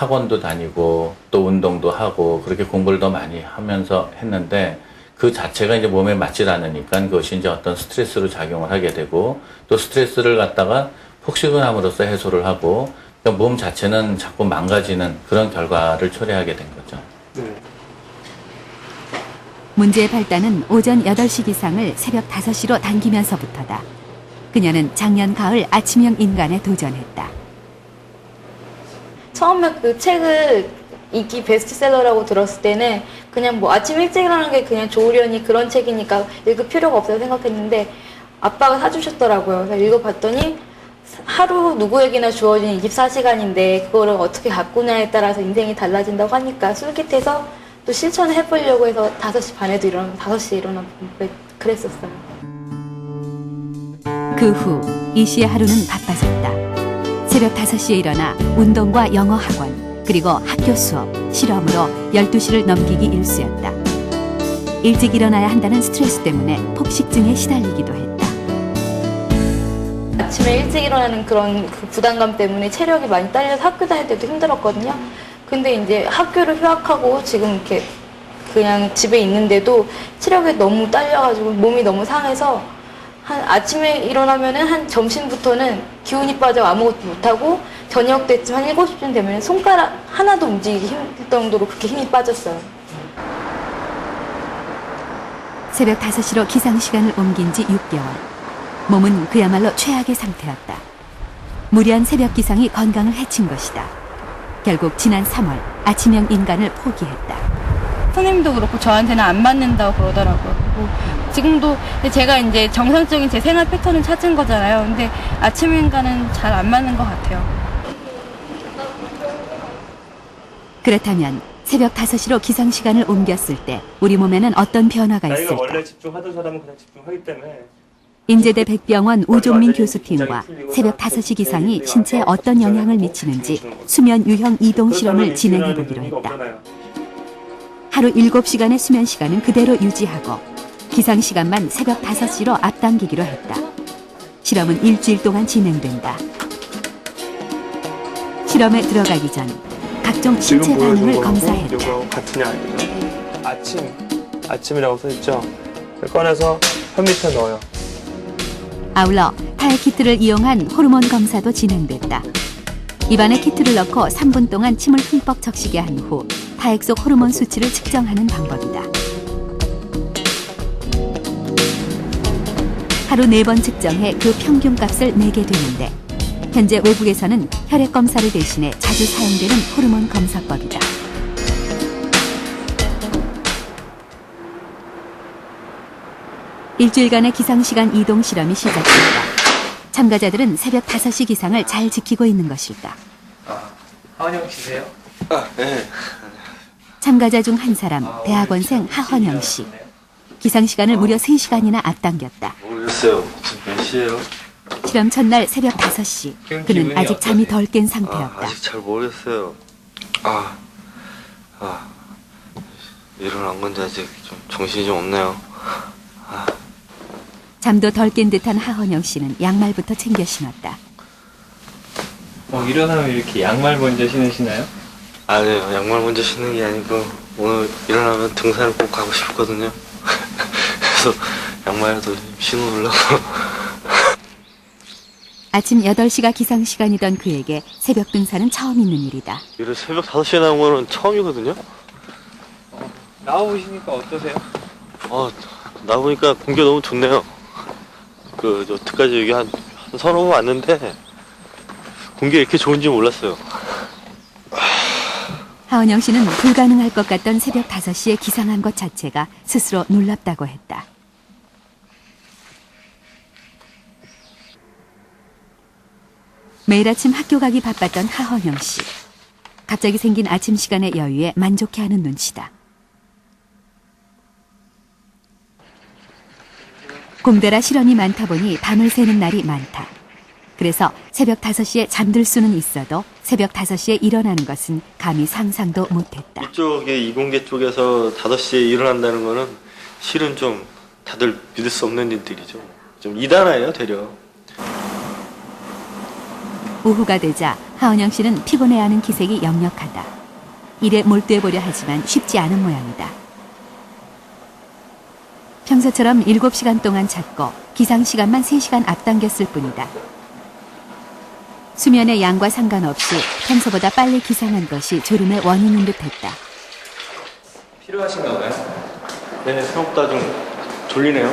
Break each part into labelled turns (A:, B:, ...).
A: 학원도 다니고 또 운동도 하고 그렇게 공부를 더 많이 하면서 했는데 그 자체가 이제 몸에 맞질 않으니까 그것이 이제 어떤 스트레스로 작용을 하게 되고 또 스트레스를 갖다가 폭식을 함으로써 해소를 하고 그러니까 몸 자체는 자꾸 망가지는 그런 결과를 초래하게 된 거죠.
B: 문제의 발단은 오전 8시 기상을 새벽 5시로 당기면서부터다. 그녀는 작년 가을 아침형 인간에 도전했다.
C: 처음에 그 책을 인기 베스트셀러라고 들었을 때는 그냥 뭐 아침 일찍 일어나는 게 그냥 좋으려니 그런 책이니까 읽을 필요가 없다고 생각했는데 아빠가 사주셨더라고요. 그래서 읽어봤더니 하루 누구에게나 주어진 24시간인데 그거를 어떻게 가꾸냐에 따라서 인생이 달라진다고 하니까 솔깃해서 또 실천을 해보려고 해서 5시 반에도 일어나고 5시에 일어나고 그랬었어요.
B: 그 후 이 씨의 하루는 바빠졌다. 새벽 5시에 일어나 운동과 영어 학원, 그리고 학교 수업, 실험으로 12시를 넘기기 일쑤였다. 일찍 일어나야 한다는 스트레스 때문에 폭식증에 시달리기도 했다.
C: 아침에 일찍 일어나는 그런 그 부담감 때문에 체력이 많이 딸려서 학교 다닐 때도 힘들었거든요. 근데 이제 학교를 휴학하고 지금 이렇게 그냥 집에 있는데도 체력이 너무 딸려가지고 몸이 너무 상해서 한 아침에 일어나면은 한 점심부터는 기운이 빠져 아무것도 못하고 저녁 때쯤 한 7시쯤 되면 손가락 하나도 움직이기 힘들 정도로 그렇게 힘이 빠졌어요.
B: 새벽 5시로 기상시간을 옮긴 지 6개월. 몸은 그야말로 최악의 상태였다. 무리한 새벽 기상이 건강을 해친 것이다. 결국 지난 3월 아침형 인간을 포기했다.
D: 선생님도 그렇고 저한테는 안 맞는다고 그러더라고요. 그리고 지금도 제가 이제 정상적인 제 생활 패턴을 찾은 거잖아요. 근데 아침 인간은 잘 안 맞는 것 같아요.
B: 그렇다면 새벽 5시로 기상시간을 옮겼을 때 우리 몸에는 어떤 변화가
E: 자기가
B: 있을까?
E: 원래 집중하던 사람은 그냥 집중하기 때문에
B: 인제대 백병원 우종민 교수팀과 새벽 5시 기상이 신체에 어떤 영향을 미치는지 수면 유형 이동 실험을 진행해 보기로 했다. 하루 7시간의 수면 시간은 그대로 유지하고 기상 시간만 새벽 5시로 앞당기기로 했다. 실험은 일주일 동안 진행된다. 실험에 들어가기 전 각종 신체 반응을 검사했다.
E: 이거 같으냐 아니냐. 아침이라고 써있죠. 꺼내서 혀 밑에 넣어요.
B: 아울러 타액 키트를 이용한 호르몬 검사도 진행됐다. 입안에 키트를 넣고 3분 동안 침을 흠뻑 적시게 한 후 타액 속 호르몬 수치를 측정하는 방법이다. 하루 4번 측정해 그 평균값을 내게 되는데 현재 외국에서는 혈액 검사를 대신해 자주 사용되는 호르몬 검사법이다. 일주일간의 기상시간 이동 실험이 시작됐다. 참가자들은 새벽 5시 기상을 잘 지키고 있는 것일까?
F: 하원영 씨세요?
E: 네.
B: 참가자 중 한 사람, 대학원생 하헌영 씨. 기상시간을 무려 3시간이나 앞당겼다.
E: 모르겠어요. 지금 몇 시예요?
B: 실험 첫날 새벽 5시. 그는 아직 잠이 덜 깬 상태였다.
G: 아직 잘 모르겠어요. 일어난 건데 아직 좀 정신이 좀 없네요.
B: 잠도 덜 깬 듯한 하헌영 씨는 양말부터 챙겨 신었다.
F: 일어나면 이렇게 양말 먼저 신으시나요?
G: 아니요, 양말 먼저 신는 게 아니고 오늘 일어나면 등산을 꼭 가고 싶거든요. 그래서 양말도 신어보려고.
B: 아침 8시가 기상시간이던 그에게 새벽 등산은 처음 있는 일이다.
G: 이런 새벽 5시에 나온 거는 처음이거든요.
F: 나와보시니까 어떠세요?
G: 나보니까 공기가 너무 좋네요. 여태까지 여기 한 서너 번 왔는데 공기가 이렇게 좋은지 몰랐어요.
B: 하헌영 씨는 불가능할 것 같던 새벽 5시에 기상한 것 자체가 스스로 놀랍다고 했다. 매일 아침 학교 가기 바빴던 하헌영 씨. 갑자기 생긴 아침 시간의 여유에 만족해하는 눈치다. 공대라 실험이 많다 보니 밤을 새는 날이 많다. 그래서 새벽 5시에 잠들 수는 있어도 새벽 5시에 일어나는 것은 감히 상상도 못했다.
G: 이쪽에 이공계 쪽에서 5시에 일어난다는 거는 실은 좀 다들 믿을 수 없는 일들이죠. 좀 이단아예요, 되려.
B: 오후가 되자 하은영 씨는 피곤해하는 기색이 역력하다. 일에 몰두해보려 하지만 쉽지 않은 모양이다. 평소처럼 7시간 동안 잤고 기상시간만 3시간 앞당겼을 뿐이다. 수면의 양과 상관없이 평소보다 빨리 기상한 것이 졸음의 원인인 듯했다.
F: 필요하신가 봐요?
G: 네, 생각보다 좀 졸리네요.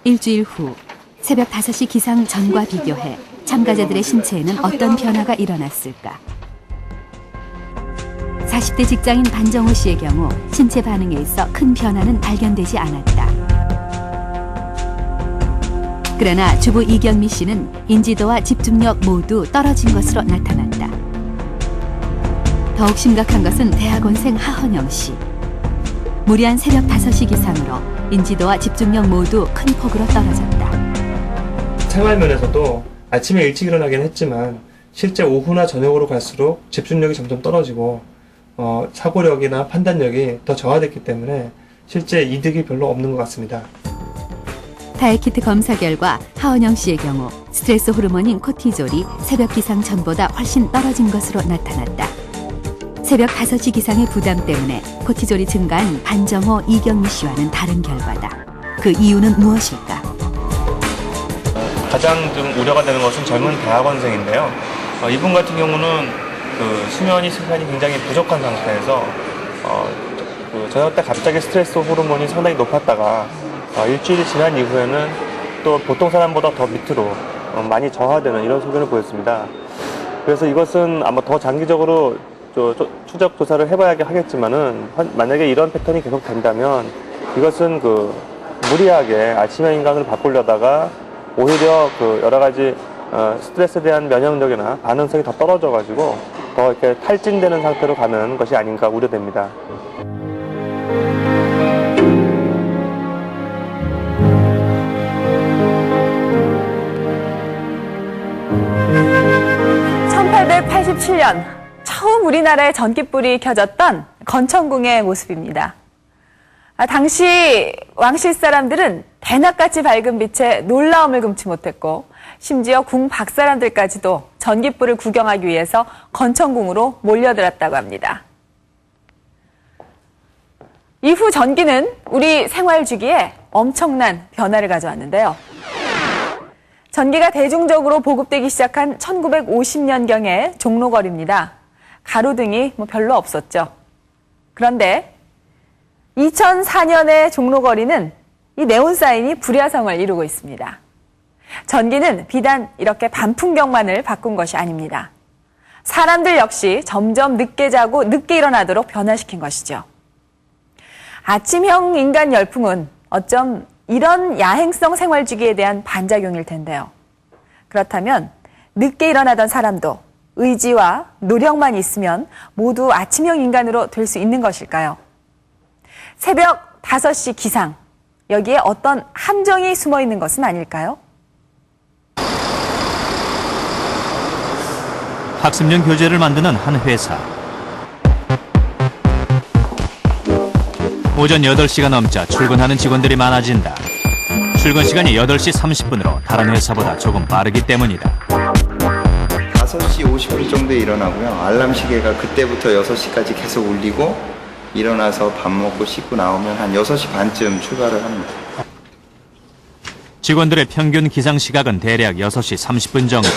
B: 일주일 후 새벽 5시 기상 전과 비교해 참가자들의 신체에는 어떤 변화가 일어났을까? 40대 직장인 반정호 씨의 경우 신체 반응에 있어 큰 변화는 발견되지 않았다. 그러나 주부 이경미 씨는 인지도와 집중력 모두 떨어진 것으로 나타났다. 더욱 심각한 것은 대학원생 하헌영 씨. 무리한 새벽 5시 기상으로 인지도와 집중력 모두 큰 폭으로 떨어졌다.
E: 생활면에서도 아침에 일찍 일어나긴 했지만 실제 오후나 저녁으로 갈수록 집중력이 점점 떨어지고 사고력이나 판단력이 더 저하됐기 때문에 실제 이득이 별로 없는 것 같습니다.
B: 다이키트 검사 결과 하은영 씨의 경우 스트레스 호르몬인 코티졸이 새벽 기상 전보다 훨씬 떨어진 것으로 나타났다. 새벽 5시 기상의 부담 때문에 코티졸이 증가한 반정호, 이경미 씨와는 다른 결과다. 그 이유는 무엇일까?
E: 가장 좀 우려가 되는 것은 젊은 대학원생인데요. 이분 같은 경우는 수면이 시간이 굉장히 부족한 상태에서 저녁 때 갑자기 스트레스 호르몬이 상당히 높았다가 일주일이 지난 이후에는 또 보통 사람보다 더 밑으로 많이 저하되는 이런 소견을 보였습니다. 그래서 이것은 아마 더 장기적으로 추적 조사를 해봐야 하겠지만은 만약에 이런 패턴이 계속된다면 이것은 무리하게 아침형 인간으로 바꾸려다가 오히려 여러 가지 스트레스에 대한 면역력이나 반응성이 더 떨어져가지고 더 이렇게 탈진되는 상태로 가는 것이 아닌가 우려됩니다.
H: (1887년) 처음 우리나라에 전깃불이 켜졌던 건천궁의 모습입니다. 당시 왕실 사람들은 대낮같이 밝은 빛에 놀라움을 금치 못했고 심지어 궁 밖 사람들까지도 전깃불을 구경하기 위해서 건천궁으로 몰려들었다고 합니다. 이후 전기는 우리 생활 주기에 엄청난 변화를 가져왔는데요. 전기가 대중적으로 보급되기 시작한 1950년경의 종로거리입니다. 가로등이 별로 없었죠. 그런데 2004년의 종로거리는 이 네온사인이 불야성을 이루고 있습니다. 전기는 비단 이렇게 밤 풍경만을 바꾼 것이 아닙니다. 사람들 역시 점점 늦게 자고 늦게 일어나도록 변화시킨 것이죠. 아침형 인간 열풍은 어쩜 이런 야행성 생활주기에 대한 반작용일 텐데요. 그렇다면 늦게 일어나던 사람도 의지와 노력만 있으면 모두 아침형 인간으로 될 수 있는 것일까요? 새벽 5시 기상, 여기에 어떤 함정이 숨어 있는 것은 아닐까요?
I: 학습용 교재를 만드는 한 회사. 오전 8시가 넘자 출근하는 직원들이 많아진다. 출근 시간이 8시 30분으로 다른 회사보다 조금 빠르기 때문이다.
J: 5시 50분 정도에 일어나고요. 알람 시계가 그때부터 6시까지 계속 울리고 일어나서 밥 먹고 씻고 나오면 한 6시 반쯤 출발을 합니다.
I: 직원들의 평균 기상 시각은 대략 6시 30분 정도.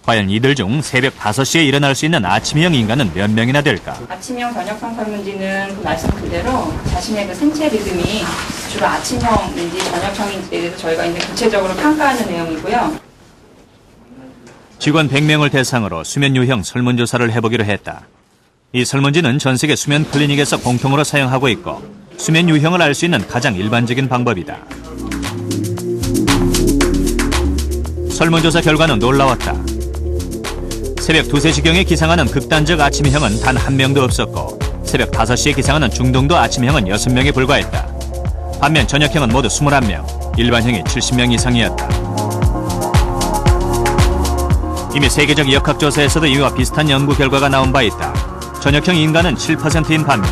I: 과연 이들 중 새벽 5시에 일어날 수 있는 아침형 인간은 몇 명이나 될까?
K: 아침형, 저녁형 설문지는 그 말씀 그대로 자신의 그 생체 리듬이 주로 아침형인지 저녁형인지에 대해서 저희가 이제 구체적으로 평가하는 내용이고요.
I: 직원 100명을 대상으로 수면 유형 설문조사를 해보기로 했다. 이 설문지는 전 세계 수면 클리닉에서 공통으로 사용하고 있고 수면 유형을 알 수 있는 가장 일반적인 방법이다. 설문조사 결과는 놀라웠다. 새벽 2, 3시경에 기상하는 극단적 아침형은 단 한 명도 없었고 새벽 5시에 기상하는 중등도 아침형은 6명에 불과했다. 반면 저녁형은 모두 21명, 일반형이 70명 이상이었다. 이미 세계적 역학조사에서도 이와 비슷한 연구 결과가 나온 바 있다. 저녁형 인간은 7%인 반면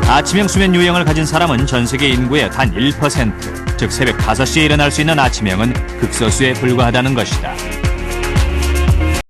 I: 아침형 수면 유형을 가진 사람은 전 세계 인구의 단 1%. 즉 새벽 5시에 일어날 수 있는 아침형은 극소수에 불과하다는 것이다.